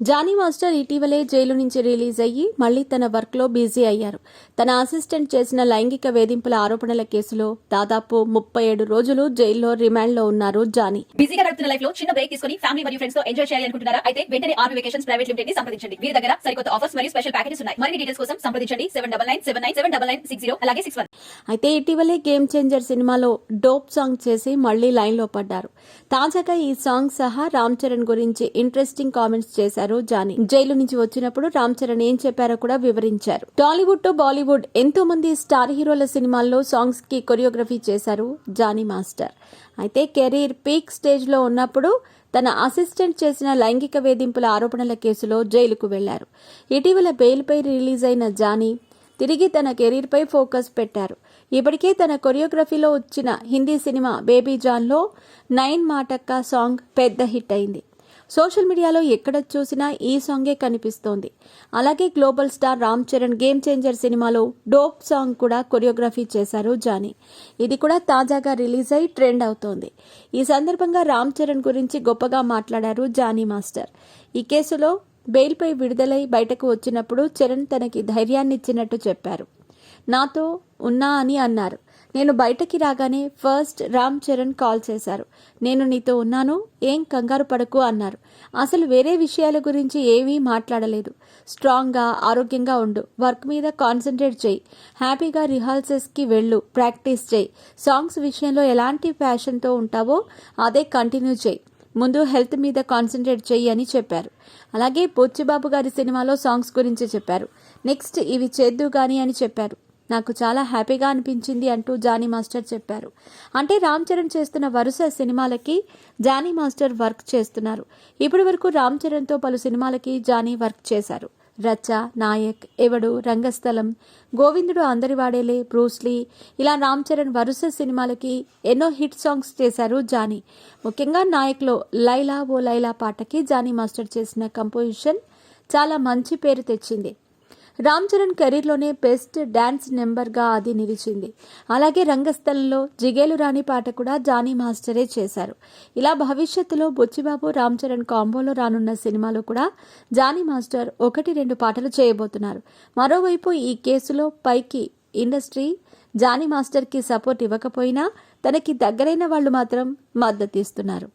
Johnny master ఇటీవలే jail నుంచి release అయ్యి మళ్లీ తన వర్క్ లో బిజీ అయ్యారు. తన అసిస్టెంట్ చేసిన లైంగిక వేధింపుల ఆరోపణల కేసులో దాదాపు 37 రోజులు జైల్లో రిమాండ్ లో ఉన్నారు జానీ. బిజీగా గడుపుతున్న లైఫ్ లో చిన్న బ్రేక్ తీసుకుని ఫ్యామిలీ మరియు ఫ్రెండ్స్ తో ఎంజాయ్ చేయాలి అనుకుంటున్నారా? అయితే వెంటనే ఆర్వి వెకేషన్స్ ప్రైవేట్ లిమిటెడ్ ని సంప్రదించండి. వీరి దగ్గర సరికొత్త ఆఫర్స్ మరియు స్పెషల్ ప్యాకేజెస్ ఉన్నాయి. మరిన్ని డీటెయిల్స్ కోసం సంప్రదించండి 7997979960 అలాగే 61. అయితే ఇటీవలే గేమ్ చేంజర్ సినిమాలో డోప్ సాంగ్ చేసి మళ్లీ లైన్ లో పడ్డారు. తాజాగా ఈ సాంగ్ సహా రామ్ చరణ్ గురించి ఇంట్రెస్టింగ్ కామెంట్స్ చేశారు జానీ. జైలు నుంచి వచ్చినప్పుడు రామ్ చరణ్ ఏం చెప్పారో కూడా వివరించారు. టాలీవుడ్ టు బాలీవుడ్ ఎంతో మంది స్టార్ హీరోల సినిమాల్లో సాంగ్స్ కి కొరియోగ్రఫీ చేశారు జానీ మాస్టర్. అయితే కెరీర్ పీక్ స్టేజ్ లో ఉన్నప్పుడు తన అసిస్టెంట్ చేసిన లైంగిక వేధింపుల ఆరోపణల కేసులో జైలుకు వెళ్లారు. ఇటీవల బెయిల్పై రిలీజ్ అయిన జానీ తిరిగి తన కెరీర్ పై ఫోకస్ పెట్టారు. ఇప్పటికే తన కొరియోగ్రఫీలో వచ్చిన హిందీ సినిమా బేబీ జాన్లో 9 మాటక్క సాంగ్ పెద్ద హిట్ అయింది. సోషల్ మీడియాలో ఎక్కడ చూసినా ఈ సాంగే కనిపిస్తోంది. అలాగే global star Ram Charan game changer సినిమాలో డోప్ సాంగ్ కూడా కొరియోగ్రఫీ చేశారు జానీ. ఇది కూడా తాజాగా రిలీజ్ అయి ట్రెండ్ అవుతోంది. ఈ సందర్భంగా రామ్ చరణ్ గురించి గొప్పగా మాట్లాడారు జానీ మాస్టర్. ఈ కేసులో బెయిల్పై విడుదలై బయటకు వచ్చినప్పుడు చరణ్ తనకి ధైర్యాన్నిచ్చినట్టు చెప్పారు. నాతో ఉన్నా అని అన్నారు. నేను బయటకి రాగానే ఫస్ట్ రామ్ చరణ్ కాల్ చేశారు. నేను నీతో ఉన్నాను, ఏం కంగారు పడకు అన్నారు. అసలు వేరే విషయాల గురించి ఏమీ మాట్లాడలేదు. స్ట్రాంగ్గా ఆరోగ్యంగా ఉండు, వర్క్ మీద కాన్సన్ట్రేట్ చేయి, హ్యాపీగా రిహార్సల్స్కి వెళ్ళు, ప్రాక్టీస్ చేయి, సాంగ్స్ విషయంలో ఎలాంటి ప్యాషన్తో ఉంటావో అదే కంటిన్యూ చేయి, ముందు హెల్త్ మీద కాన్సన్ట్రేట్ చెయ్యి అని చెప్పారు. అలాగే బొచ్చిబాబు గారి సినిమాలో సాంగ్స్ గురించి చెప్పారు. నెక్స్ట్ ఇవి చేద్దు గాని అని చెప్పారు. నాకు చాలా హ్యాపీగా అనిపించింది అంటూ జానీ మాస్టర్ చెప్పారు. అంటే రామ్ చరణ్ చేస్తున్న వరుస సినిమాలకి జానీ మాస్టర్ వర్క్ చేస్తున్నారు. ఇప్పటి వరకు రామ్ చరణ్తో పలు సినిమాలకి జానీ వర్క్ చేశారు. రచ్చ, నాయక్, ఎవడు, రంగస్థలం, గోవిందుడు అందరి వాడేలే, బ్రూస్లీ, ఇలా రామ్ చరణ్ వరుస సినిమాలకి ఎన్నో హిట్ సాంగ్స్ చేశారు జానీ. ముఖ్యంగా నాయక్లో లైలా ఓ లైలా పాటకి జానీ మాస్టర్ చేసిన కంపోజిషన్ చాలా మంచి పేరు తెచ్చింది. రామ్ చరణ్ కెరీర్లోనే బెస్ట్ డాన్స్ నెంబర్గా అది నిలిచింది. అలాగే రంగస్థలంలో జిగేలు రాణి పాట కూడా జానీ మాస్టరే చేశారు. ఇలా భవిష్యత్తులో బొచ్చిబాబు రామ్ చరణ్ కాంబోలో రానున్న సినిమాలో కూడా జానీ మాస్టర్ 1-2 పాటలు చేయబోతున్నారు. మరోవైపు ఈ కేసులో పైకి ఇండస్ట్రీ జానీ మాస్టర్కి సపోర్ట్ ఇవ్వకపోయినా తనకి దగ్గరైన వాళ్లు మాత్రం మద్దతిస్తున్నారు.